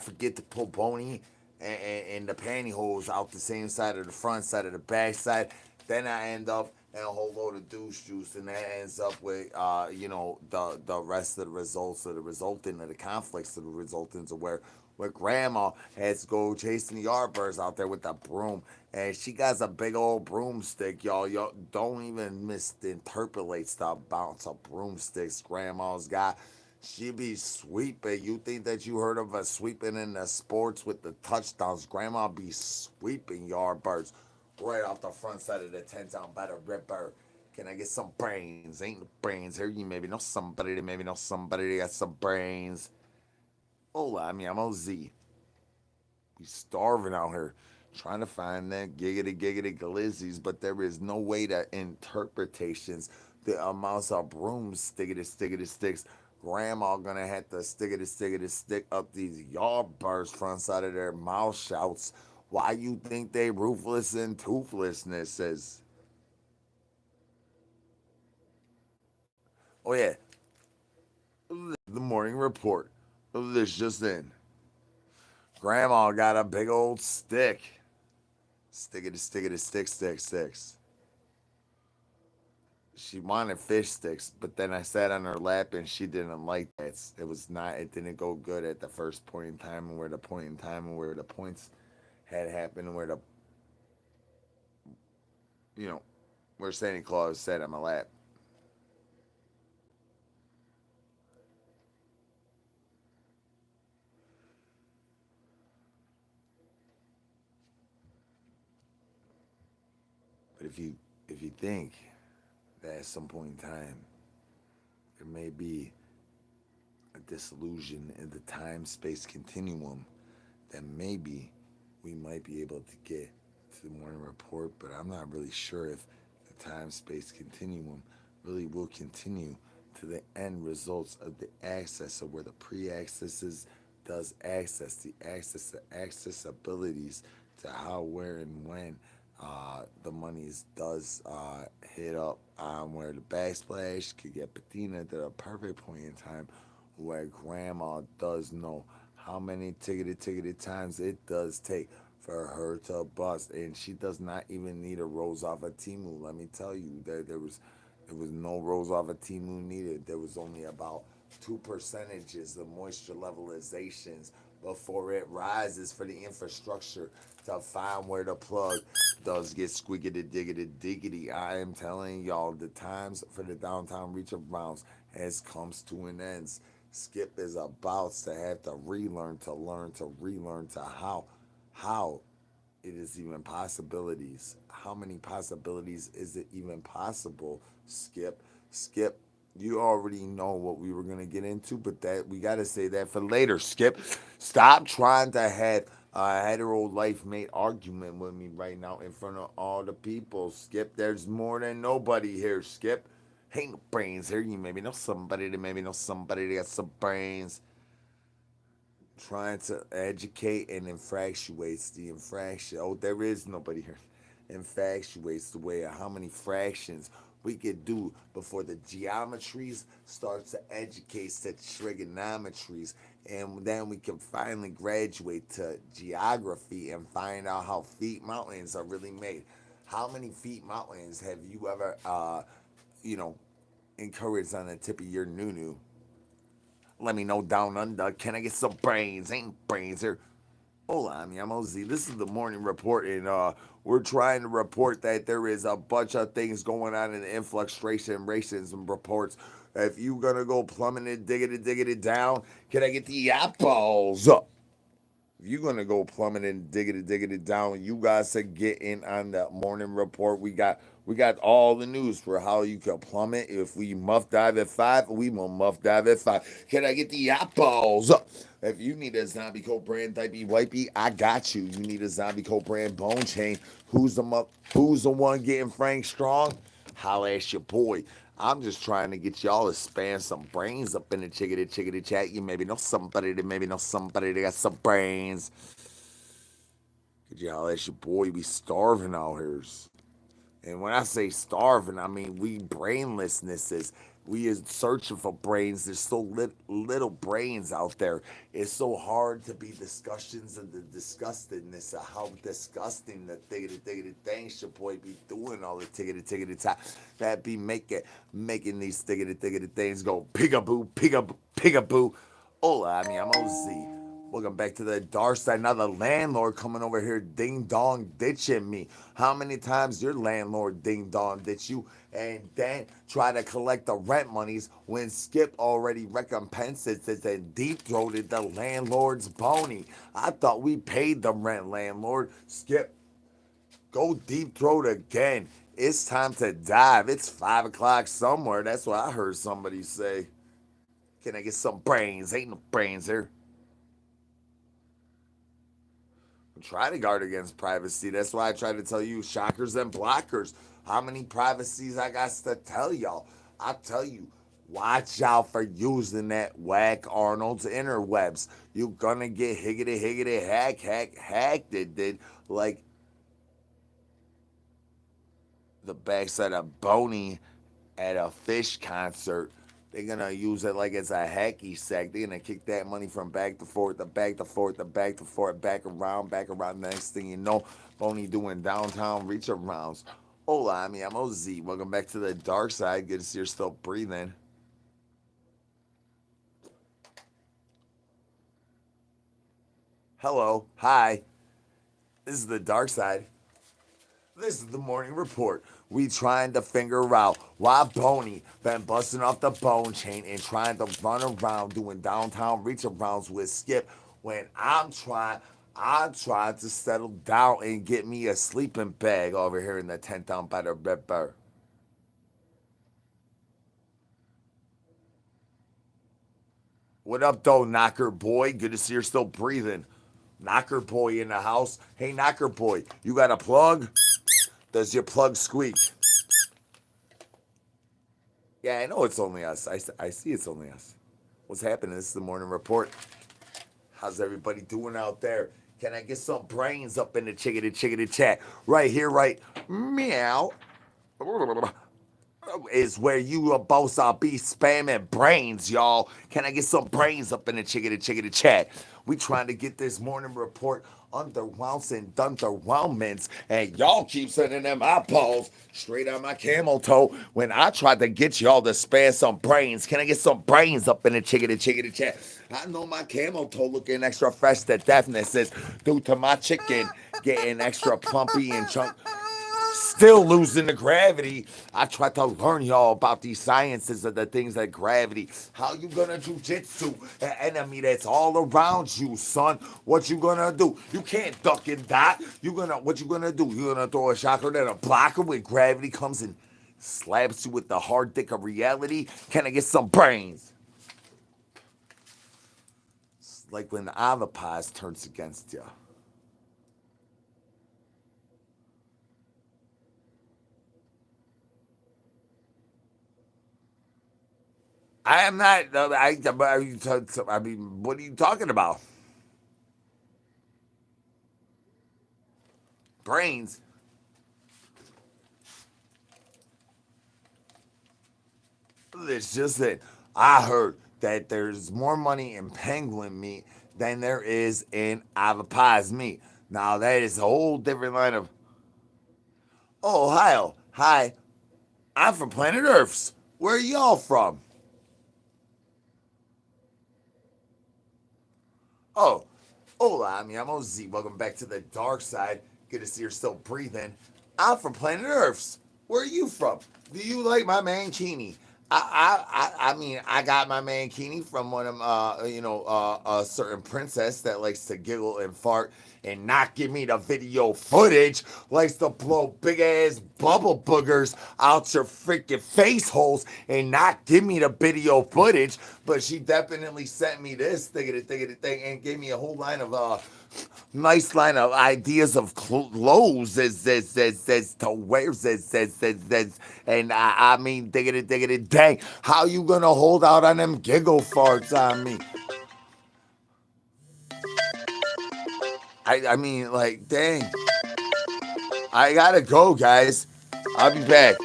forget to pull Boney and the pantyhose out the same side of the front side of the back side. Then I end up in a whole load of douche juice, and that ends up with the rest of the results of the resultant of the conflicts of the resultants of where grandma has to go chasing the yardbirds out there with a broom, and she got a big old broomstick, y'all. Y'all don't even misinterpolate stuff about some broomsticks grandma's got. She be sweeping. You think that you heard of her sweeping in the sports with the touchdowns? Grandma be sweeping yardbirds right off the front side of the 10 down by the ripper. Can I get some brains? Ain't no brains here. You maybe know somebody that maybe know somebody that got some brains. Hola, I'm OZ. We starving out here trying to find that giggity glizzies, but there is no way to interpretations the amounts of brooms stickity sticks. Grandma gonna have to stickity stick up these yardbirds front side of their mouth shouts. Why you think they ruthless and toothlessnesses? Oh yeah, the morning report. This just in. Grandma got a big old stick. Sticks. She wanted fish sticks, but then I sat on her lap and she didn't like that. It was not. It didn't go good at the first point in time, and where the point in time and where the points had happened, and where the you know where Santa Claus sat on my lap. But if you think that at some point in time there may be a disillusion in the time space continuum, then maybe we might be able to get to the morning report. But I'm not really sure if the time space continuum really will continue to the end results of the access, of where the pre-accesses does access, the accessibilities to how, where, and when the monies does hit up where the backsplash could get patina to the perfect point in time where grandma does know how many ticketed times it does take for her to bust, and she does not even need a rose off of Timu. Let me tell you, there was no rose off of Timu needed. There was only about 2% of moisture levelizations before it rises for the infrastructure to find where the plug does get squiggity diggity diggity. I am telling y'all, the times for the downtown reach of Browns has comes to an end. Skip is about to have to relearn to learn to relearn to how it is even possibilities. How many possibilities is it even possible? Skip. You already know what we were gonna get into, but that we gotta say that for later. Skip, stop trying to have a hetero life mate argument with me right now in front of all the people. Skip, there's more than nobody here. Skip, ain't no brains here. You maybe know somebody that maybe know somebody that got some brains. Trying to educate and infractuates the infraction. Oh, there is nobody here. Infatuates the way of how many fractions we could do before the geometries starts to educate to trigonometries, and then we can finally graduate to geography and find out how feet mountains are really made. How many feet mountains have you ever you know encouraged on the tip of your nunu? Let me know down under. Can I get some brains? Ain't brains here. Hola, I'm OZ. This is the morning report, and we're trying to report that there is a bunch of things going on in the influstration racism reports. If you gonna go plumbing it, digging it down, can I get the apples? If you're gonna go plumbing and digging it down, you guys are getting on that morning report. We got all the news for how you can plummet. If we muff dive at 5, we will muff dive at 5. Can I get the apples? If you need a zombie coat brand diaper wipey, I got you. You need a zombie coat brand bone chain. Who's the one getting Frank Strong? Holla at your boy. I'm just trying to get y'all to span some brains up in the chickadee chat. You maybe know somebody that got some brains. Could you holla at your boy? We starving out here. And when I say starving, I mean we brainlessnesses. We is searching for brains. There's so little brains out there. It's so hard to be discussions of the disgustingness of how disgusting the tiggity things your boy be doing all the tiggity time. That be making these tiggity things go pigaboo, pigaboo, pigaboo. Hola, I'm OZ. Welcome back to the dark side. Now the landlord coming over here ding dong ditching me. How many times your landlord ding dong ditch you and then try to collect the rent monies when Skip already recompenses it and deep throated the landlord's bony? I thought we paid the rent, landlord. Skip, go deep throat again. It's time to dive. It's 5 o'clock somewhere. That's what I heard somebody say. Can I get some brains? Ain't no brains here. Try to guard against privacy. That's why I try to tell you shockers and blockers. How many privacies I got to tell y'all? I tell you, watch out for using that whack Arnold's interwebs. You gonna get higgity hacked. It did like the backside of Boney at a Fish concert. They're gonna use it like it's a hacky sack. They're gonna kick that money from back to forth, the back to forth, the back to forth, back around, back around. Next thing you know, Boney doing downtown reach arounds. Hola, I'm OZ. Welcome back to the dark side. Good to see you're still breathing. Hello, hi. This is the dark side. This is the morning report. We trying to figure out why Boney been busting off the bone chain and trying to run around doing downtown reach arounds with Skip when I'm trying to settle down and get me a sleeping bag over here in the tent down by the river. What up, though, Knocker Boy? Good to see you're still breathing. Knocker Boy in the house. Hey, Knocker Boy, you got a plug? Does your plug squeak? Yeah, I know it's only us. I see it's only us. What's happening? This is the morning report. How's everybody doing out there? Can I get some brains up in the chickadee chat? Right here, right? Meow. Is where you about to be spamming brains, y'all. Can I get some brains up in the chickadee chat? We trying to get this morning report underwhelms and underwhelmings, and y'all keep sending them eyeballs straight on my camel toe when I tried to get y'all to spare some brains. Can I get some brains up in the chickadee chat? I know my camel toe looking extra fresh to deafness is due to my chicken getting extra plumpy and chunk still losing the gravity. I tried to learn y'all about these sciences of the things like gravity. How you gonna jujitsu an enemy that's all around you, son? What you gonna do? You can't duck and dot. What you gonna do? You gonna throw a shocker at a blocker when gravity comes and slaps you with the hard dick of reality? Can I get some brains? It's like when the avapaz turns against you. I am not. I mean, what are you talking about? Brains. It's just that I heard that there's more money in penguin meat than there is in avapaz meat. Now that is a whole different line of. Oh, Ohio. Hi. I'm from planet Earths. Where are y'all from? Oh, hola, I'm OZ. Welcome back to the dark side. Good to see you're still breathing. I'm from planet Earths. Where are you from? Do you like my mankini? I mean, I got my mankini from one of a certain princess that likes to giggle and fart and not give me the video footage, likes to blow big ass bubble boogers out your freaking face holes and not give me the video footage. But she definitely sent me this thing and gave me a whole line of nice line of ideas of clothes as to wear and I mean diggity dang, how you gonna hold out on them giggle farts on me? I mean like dang, I gotta go, guys. I'll be back.